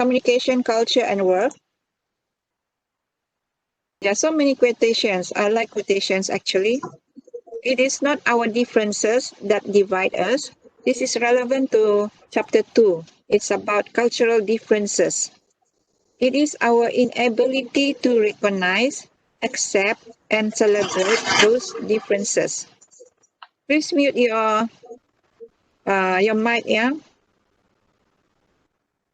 communication, culture, and work. There are so many quotations. I like quotations actually. It is not our differences that divide us. This is relevant to chapter 2. It's about cultural differences. It is our inability to recognize, accept, and celebrate those differences. Please mute your mic, yeah?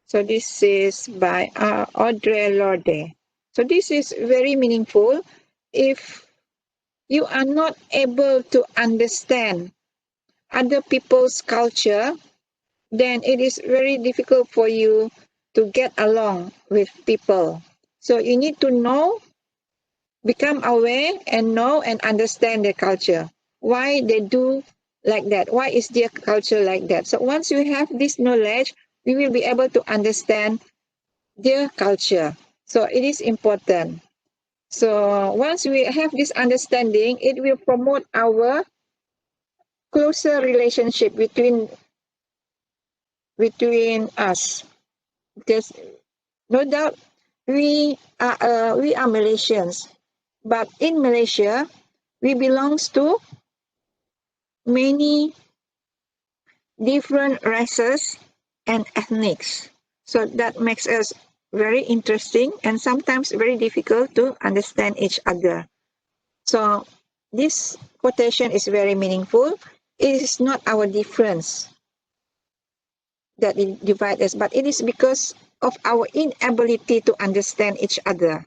So this is by Audre Lorde. So this is very meaningful. If you are not able to understand other people's culture, then it is very difficult for you to get along with people. So you need to know, become aware, and know and understand their culture. Why they do like that? Why is their culture like that? So once you have this knowledge, we will be able to understand their culture. So it is important. So once we have this understanding, it will promote our closer relationship between us. Because no doubt we are Malaysians, but in Malaysia we belongs to many different races and ethnics. So that makes us very interesting and sometimes very difficult to understand each other. So this quotation is very meaningful. It is not our difference that divides us, but it is because of our inability to understand each other.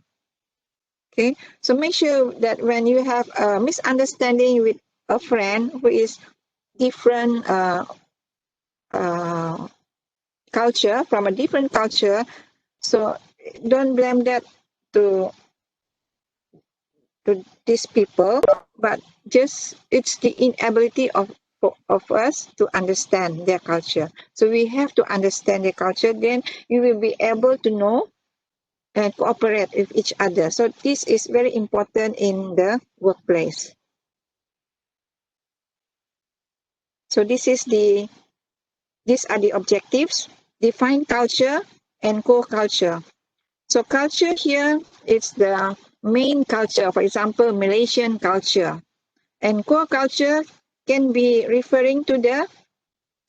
Okay, so make sure that when you have a misunderstanding with a friend who is different culture, from a different culture, so don't blame that to these people, but just it's the inability of us to understand their culture. So we have to understand their culture, then you will be able to know and cooperate with each other. So this is very important in the workplace. So these are the objectives: define culture and core culture. So culture here is the main culture, for example, Malaysian culture. And core culture can be referring to the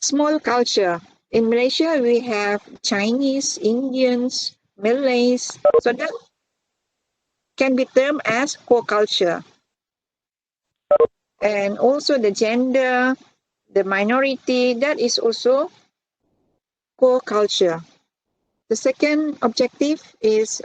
small culture. In Malaysia, we have Chinese, Indians, Malays. So that can be termed as core culture. And also the gender, the minority, that is also core culture. The second objective is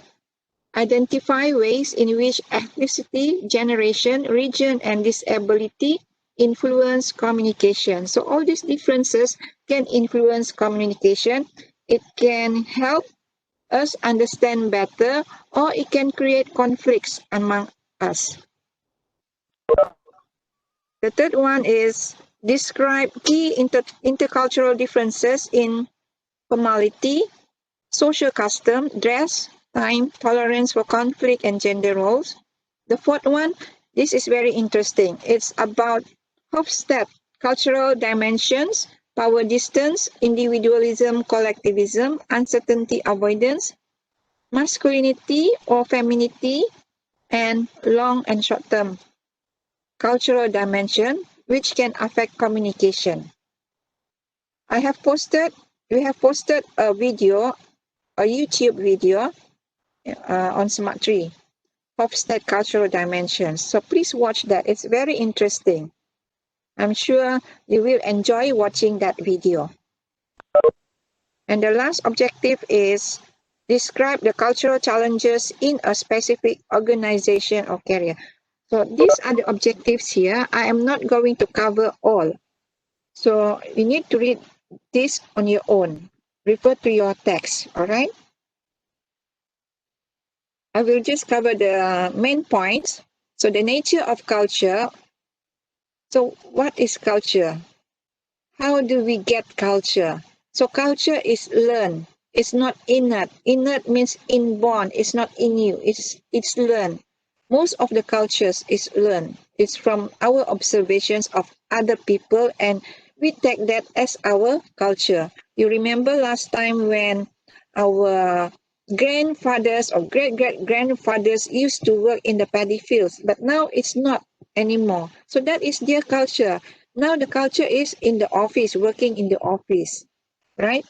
identify ways in which ethnicity, generation, region, and disability influence communication. So all these differences can influence communication. It can help us understand better, or it can create conflicts among us. The third one is describe key intercultural differences in formality, social custom, dress, time, tolerance for conflict, and gender roles. The fourth one, this is very interesting. It's about Hofstede cultural dimensions, power distance, individualism, collectivism, uncertainty avoidance, masculinity or femininity, and long and short-term cultural dimension, which can affect communication. We have posted a video, a YouTube video on Smart 3, Hofstede cultural dimensions. So please watch that. It's very interesting. I'm sure you will enjoy watching that video. And the last objective is describe the cultural challenges in a specific organization or career. So these are the objectives here. I am not going to cover all. So you need to read this on your own. Refer to your text, all right? I will just cover the main points. So the nature of culture. So what is culture? How do we get culture? So culture is learned. It's not innate. Innate means inborn. It's not in you. It's learned. Most of the cultures is learned. It's from our observations of other people, and we take that as our culture. You remember last time when our grandfathers or great-great-grandfathers used to work in the paddy fields, but now it's not anymore. So that is their culture. Now the culture is in the office, working in the office, right?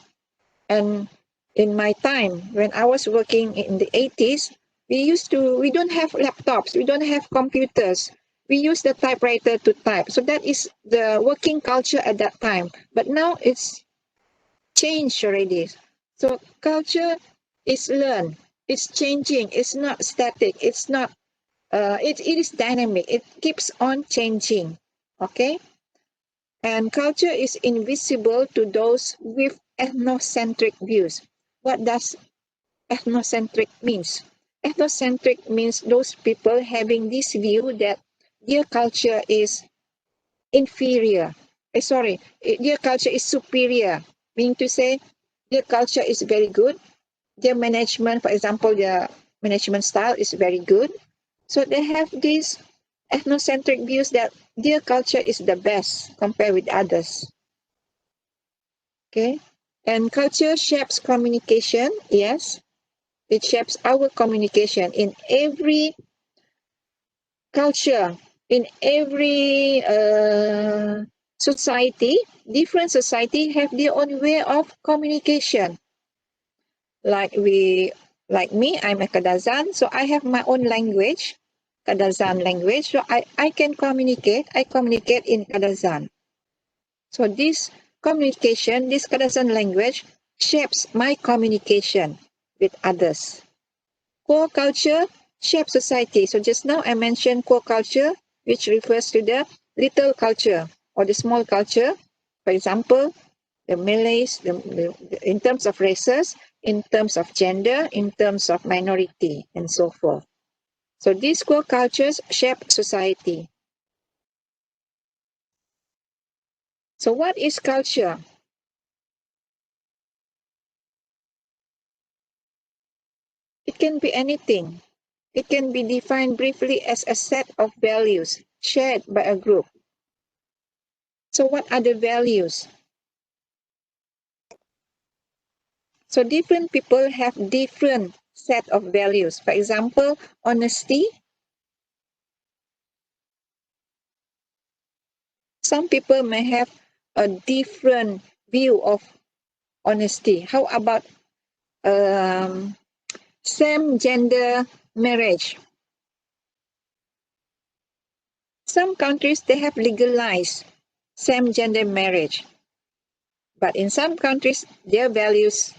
And in my time, when I was working in the 80s, we don't have laptops, we don't have computers. We use the typewriter to type. So that is the working culture at that time. But now it's changed already. So culture is learned. It's changing. It's not static. It's not. It is dynamic. It keeps on changing. Okay. And culture is invisible to those with ethnocentric views. What does ethnocentric means? Ethnocentric means those people having this view that their culture is inferior. Their culture is superior. Meaning to say, their culture is very good. Their management, for example, their management style is very good. So they have these ethnocentric views that their culture is the best compared with others. Okay, and culture shapes communication. Yes, it shapes our communication in every culture, in every society. Different society have their own way of communication. Like me, I'm a Kadazan, so I have my own language, Kadazan language. So I can communicate. I communicate in Kadazan. So this communication, this Kadazan language shapes my communication with others. Core culture shapes society. So just now I mentioned core culture, which refers to the little culture or the small culture. For example, the Malays, in terms of races, in terms of gender, in terms of minority, and so forth. So these core cultures shape society. So what is culture? It can be anything. It can be defined briefly as a set of values shared by a group. So what are the values? So different people have different set of values. For example, honesty. Some people may have a different view of honesty. How about same gender marriage? Some countries, they have legalized same gender marriage. But in some countries, their values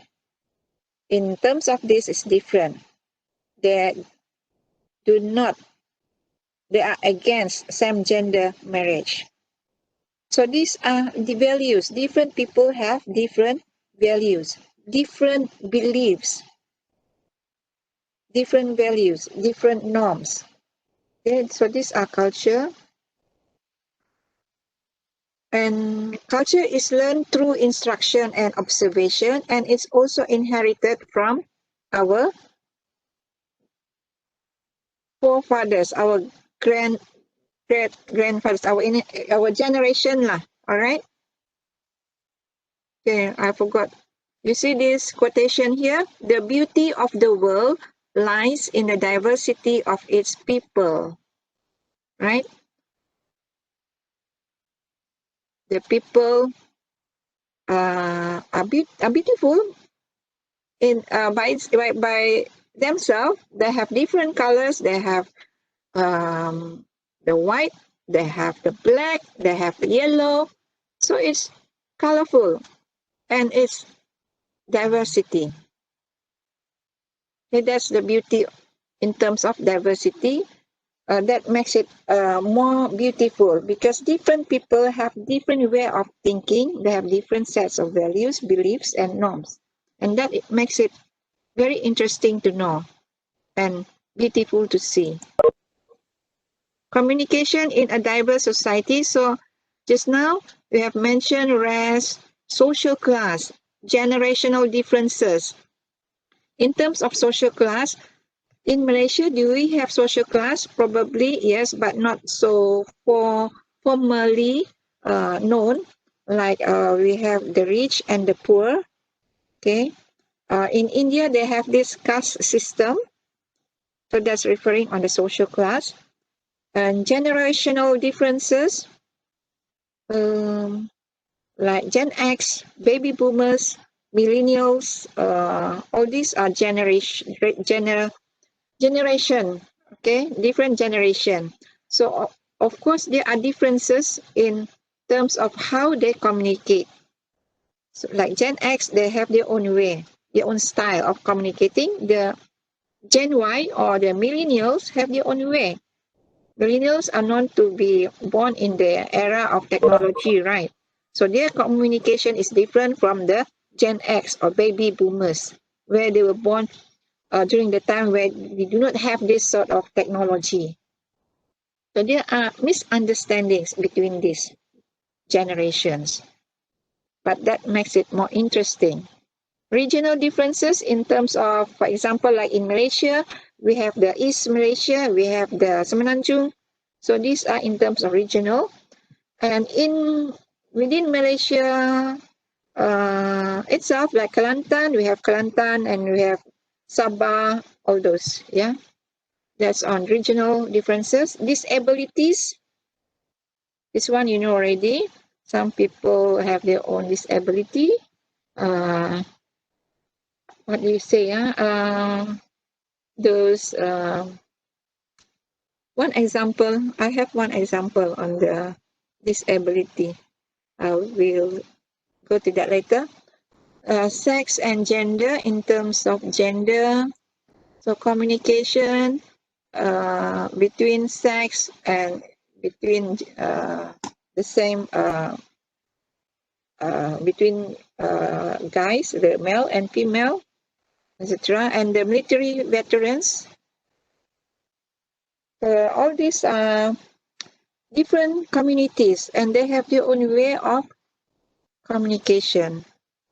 in terms of this is different. They are against same gender marriage. So these are the values. Different people have different values, different beliefs, different values, different norms. Okay, so these are culture. And culture is learned through instruction and observation, and it's also inherited from our forefathers, our great-grandfathers, our generation lah. All right. Okay, I forgot. You see this quotation here? The beauty of the world lies in the diversity of its people. Right? The people are beautiful by themselves. They have different colors. They have the white, they have the black, they have the yellow. So it's colorful and it's diversity. Okay, that's the beauty in terms of diversity. That makes it more beautiful because different people have different way of thinking. They have different sets of values, beliefs, and norms. And that it makes it very interesting to know and beautiful to see. Communication in a diverse society. So just now we have mentioned race, social class, generational differences. In terms of social class, in Malaysia, do we have social class? Probably yes, but not so formally known. Like we have the rich and the poor. Okay, In India, they have this caste system. So that's referring on the social class. And generational differences, like Gen X, baby boomers, millennials, all these are generation, okay, different generation. So of course there are differences in terms of how they communicate. So like Gen X, they have their own way, their own style of communicating. The Gen Y or the millennials have their own way. Millennials are known to be born in the era of technology, right? So their communication is different from the Gen X or baby boomers, where they were born during the time where we do not have this sort of technology. So there are misunderstandings between these generations, but that makes it more interesting. Regional differences in terms of, for example, like in Malaysia, we have the East Malaysia, we have the Semenanjung. So these are in terms of regional. And within Malaysia itself, like Kelantan, we have Kelantan and we have Sabah, all those, yeah. That's on regional differences. Disabilities, this one you know already. Some people have their own disability. What do you say? Those one example. I have one example on the disability. I will go to that later. Sex and gender in terms of gender. So communication between sex and between the same between guys, the male and female, etc. And the military veterans. All these are different communities and they have their own way of communication.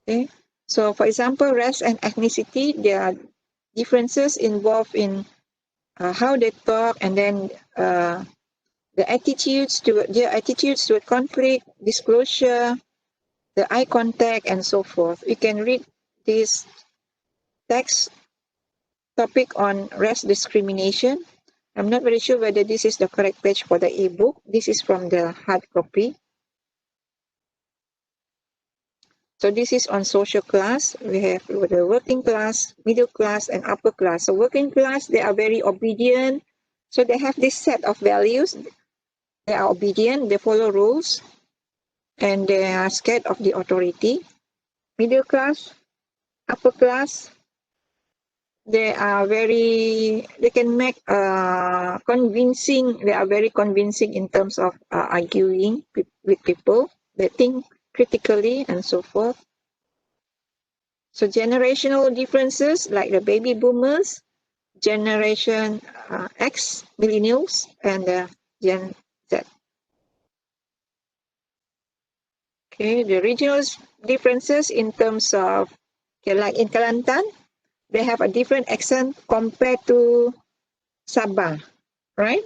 Okay, so for example, race and ethnicity, there are differences involved in how they talk, and then their attitudes toward conflict, disclosure, the eye contact, and so forth. You can read this text topic on race discrimination. I'm not very sure whether this is the correct page for the ebook. This is from the hard copy. So this is on social class. We have the working class, middle class, and upper class. So working class, they are very obedient. So they have this set of values. They are obedient, they follow rules, and they are scared of the authority. Middle class, upper class, they can make convincing, they are very convincing in terms of arguing with people. They think critically and so forth. So generational differences like the baby boomers, generation X, millennials, and Gen Z. Okay, the regional differences in terms of, okay, like in Kelantan, they have a different accent compared to Sabah, right?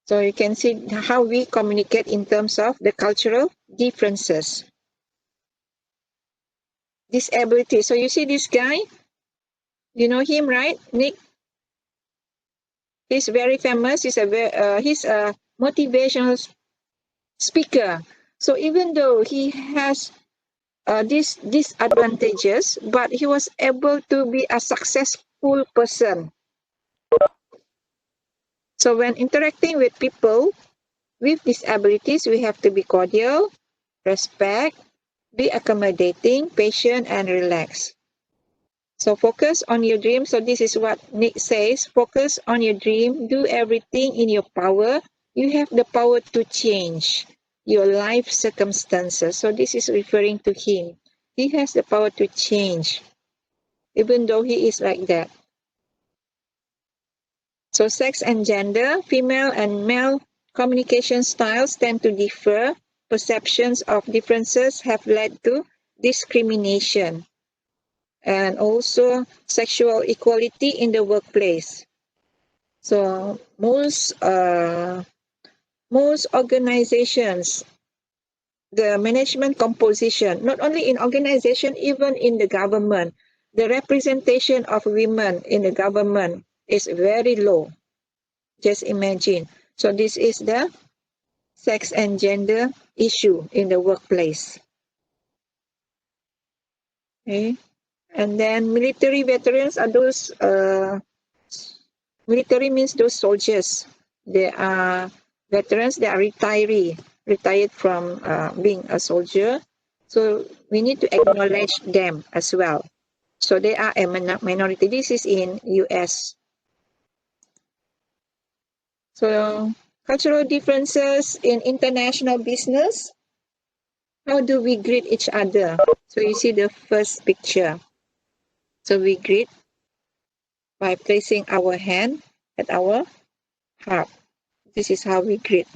So you can see how we communicate in terms of the cultural differences. Disability. So you see this guy, you know him, right? Nick. He's very famous. He's a motivational speaker. So even though he has these disadvantages, but he was able to be a successful person. So when interacting with people with disabilities, we have to be cordial, respect, be accommodating, patient, and relaxed. So focus on your dream. So this is what Nick says. Focus on your dream. Do everything in your power. You have the power to change your life circumstances. So this is referring to him. He has the power to change, even though he is like that. So sex and gender, female and male communication styles tend to differ. Perceptions of differences have led to discrimination and also sexual equality in the workplace. So most organizations the management composition, not only in organization, even in the government. The representation of women in the government is very low. Just imagine. So this is the sex and gender issue in the workplace. Okay. And then military veterans are those, military means those soldiers. They are veterans, they are retired from being a soldier. So we need to acknowledge them as well. So they are a minority. This is in US. So cultural differences in international business. How do we greet each other? So you see the first picture. So we greet by placing our hand at our heart. This is how we greet.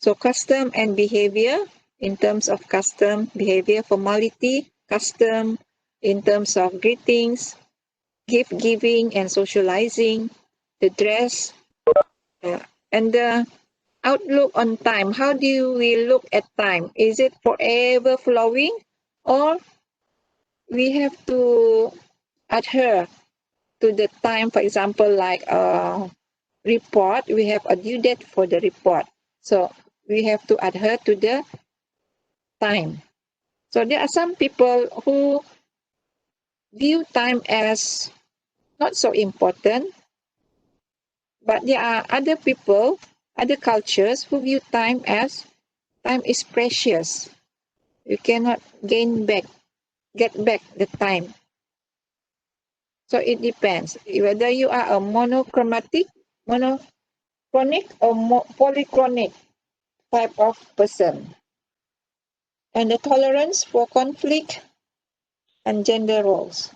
So custom and behavior, in terms of custom, behavior, formality, custom, in terms of greetings, gift giving and socializing, the dress, and the outlook on time. How do we look at time? Is it forever flowing, or we have to adhere to the time? For example, like a report, we have a due date for the report. So we have to adhere to the time. So there are some people who view time as not so important, but there are other people, other cultures who view time as time is precious. You cannot get back the time. So it depends whether you are a monochronic or polychronic type of person. And the tolerance for conflict and gender roles.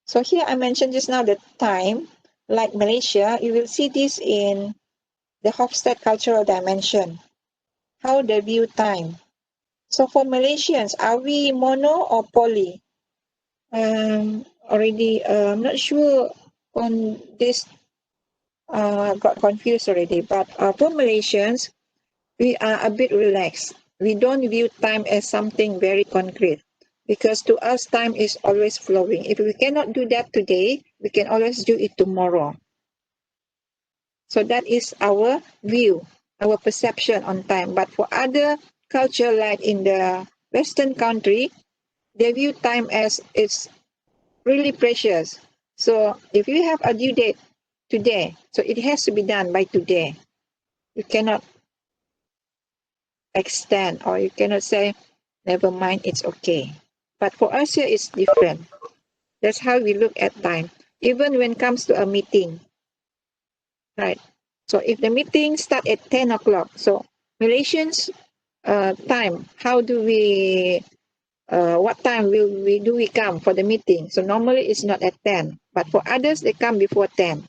So here I mentioned just now the time, like Malaysia, you will see this in the Hofstede cultural dimension, how they view time. So for Malaysians, are we mono or poly? Already, I'm not sure on this, got confused already, but for Malaysians, we are a bit relaxed. We don't view time as something very concrete, because to us, time is always flowing. If we cannot do that today, we can always do it tomorrow. So that is our view, our perception on time. But for other culture, like in the Western country, they view time as it's really precious. So if you have a due date today, so it has to be done by today. You cannot extend, or you cannot say, never mind, it's okay. But for us here, it's different. That's how we look at time. Even when it comes to a meeting, right? So if the meeting start at 10 o'clock, so Malaysians time, how do we, what time do we come for the meeting? So normally it's not at 10, but for others, they come before 10,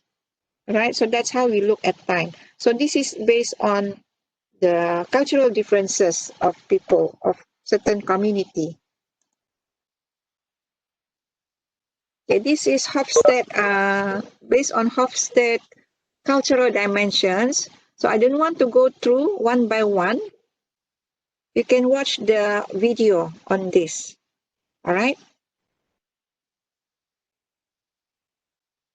right? So that's how we look at time. So this is based on the cultural differences of people of certain community. Okay, this is Hofstede, based on Hofstede cultural dimensions. So I don't want to go through one by one. You can watch the video on this. All right.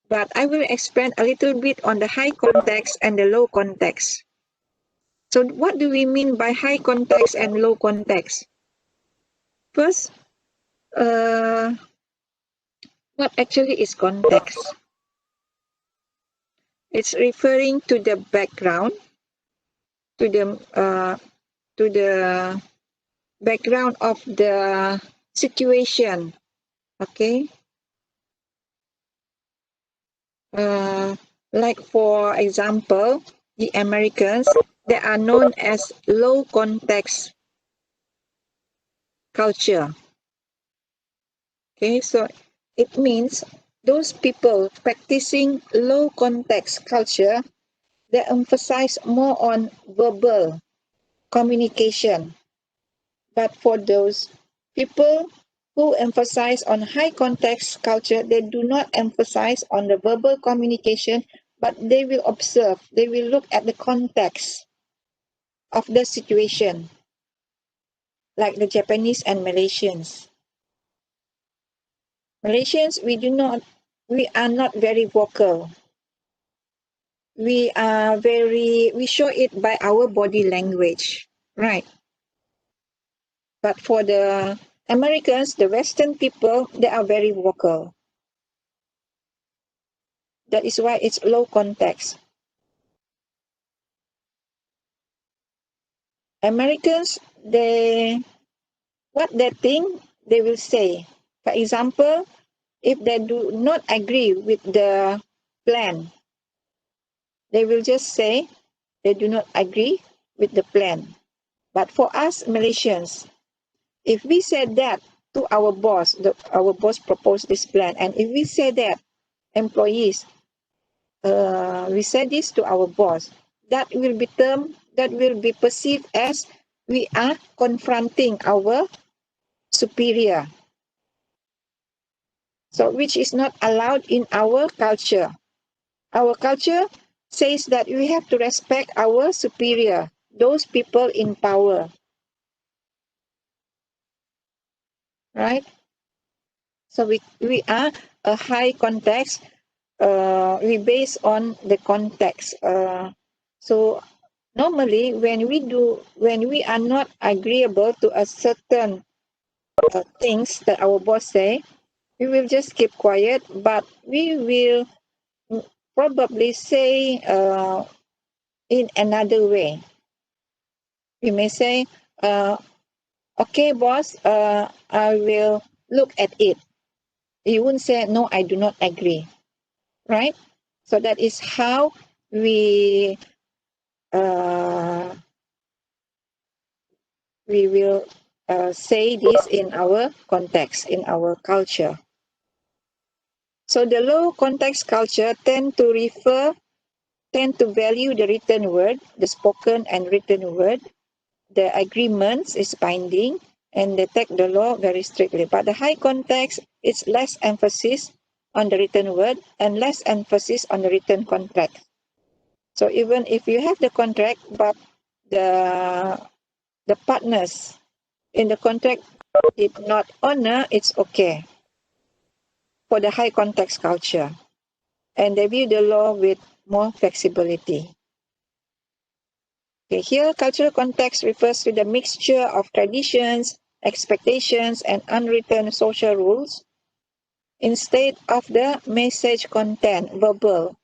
But I will expand a little bit on the high context and the low context. So what do we mean by high context and low context? First, what actually is context? It's referring to the background, to the background of the situation. Okay. Like for example, the Americans, they are known as low context culture. Okay, so it means those people practicing low context culture, they emphasize more on verbal communication. But for those people who emphasize on high context culture, they do not emphasize on the verbal communication, but they will observe, they will look at the context. of the situation, like the Japanese and Malaysians. Malaysians, we are not very vocal. We show it by our body language, right? But for the Americans, the Western people, they are very vocal. That is why it's low context. Americans, what they think, they will say. For example, if they do not agree with the plan, they will just say they do not agree with the plan. But for us Malaysians, if we said that to our boss, our boss proposed this plan, and if we say that, employees, we said this to our boss, that will be perceived as we are confronting our superior. So which is not allowed in our culture. Our culture says that we have to respect our superior, those people in power. Right? So we are a high context. We base on the context. So normally when we are not agreeable to a certain things that our boss say, we will just keep quiet, but we will probably say in another way. We may say, okay, boss, I will look at it. You won't say, no, I do not agree, right? So that is how we will say this in our context, in our culture. So the low context culture tend to value the written word, the spoken and written word. The agreements is binding, and they take the law very strictly. But the high context, it's less emphasis on the written word and less emphasis on the written contract. So even if you have the contract, but the partners in the contract did not honor, it's okay for the high context culture. And they view the law with more flexibility. Okay, here, cultural context refers to the mixture of traditions, expectations, and unwritten social rules instead of the message content, verbal,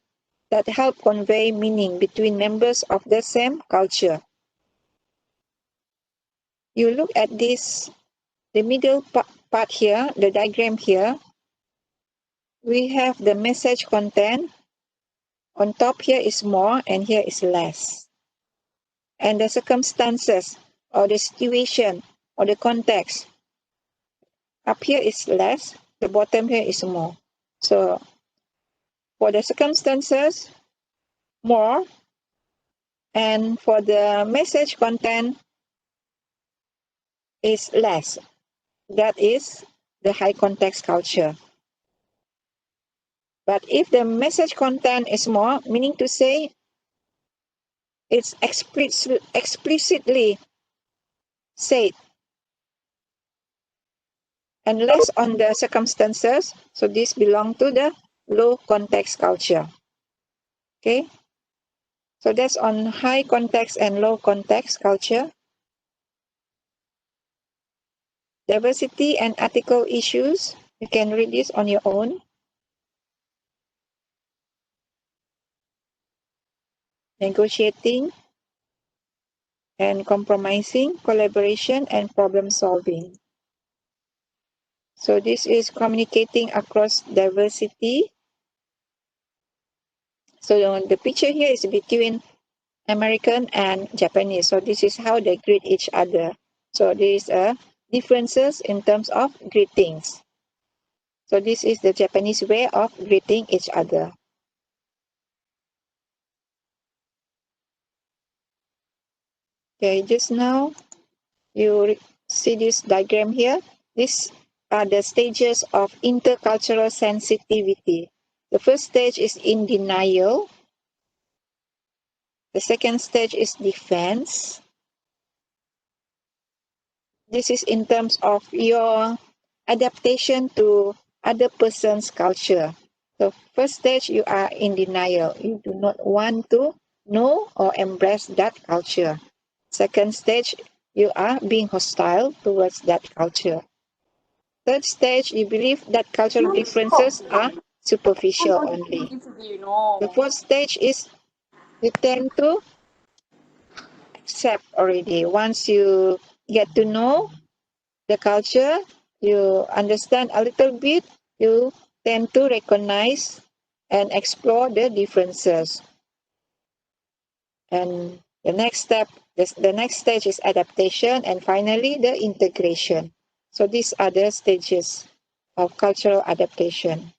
that help convey meaning between members of the same culture. You look at this, the middle part here, the diagram here, we have the message content. On top here is more and here is less. And the circumstances or the situation or the context, up here is less, the bottom here is more. So for the circumstances, more, and for the message content is less. That is the high context culture. But if the message content is more, meaning to say it's explicitly said, and less on the circumstances, so this belongs to the low context culture. Okay, so that's on high context and low context culture. Diversity and ethical issues, you can read this on your own. Negotiating and compromising, collaboration and problem solving. So this is communicating across diversity. So the picture here is between American and Japanese. So this is how they greet each other. So there is a differences in terms of greetings. So this is the Japanese way of greeting each other. Okay, just now you see this diagram here. These are the stages of intercultural sensitivity. The first stage is in denial. The second stage is defense. this is in terms of your adaptation to other person's culture. So first stage, you are in denial. You do not want to know or embrace that culture. Second stage, you are being hostile towards that culture. Third stage, you believe that cultural differences are superficial only. The fourth stage is you tend to accept already. Once you get to know the culture, you understand a little bit, you tend to recognize and explore the differences. And the next step, the next stage is adaptation, and finally the integration. So these are the stages of cultural adaptation.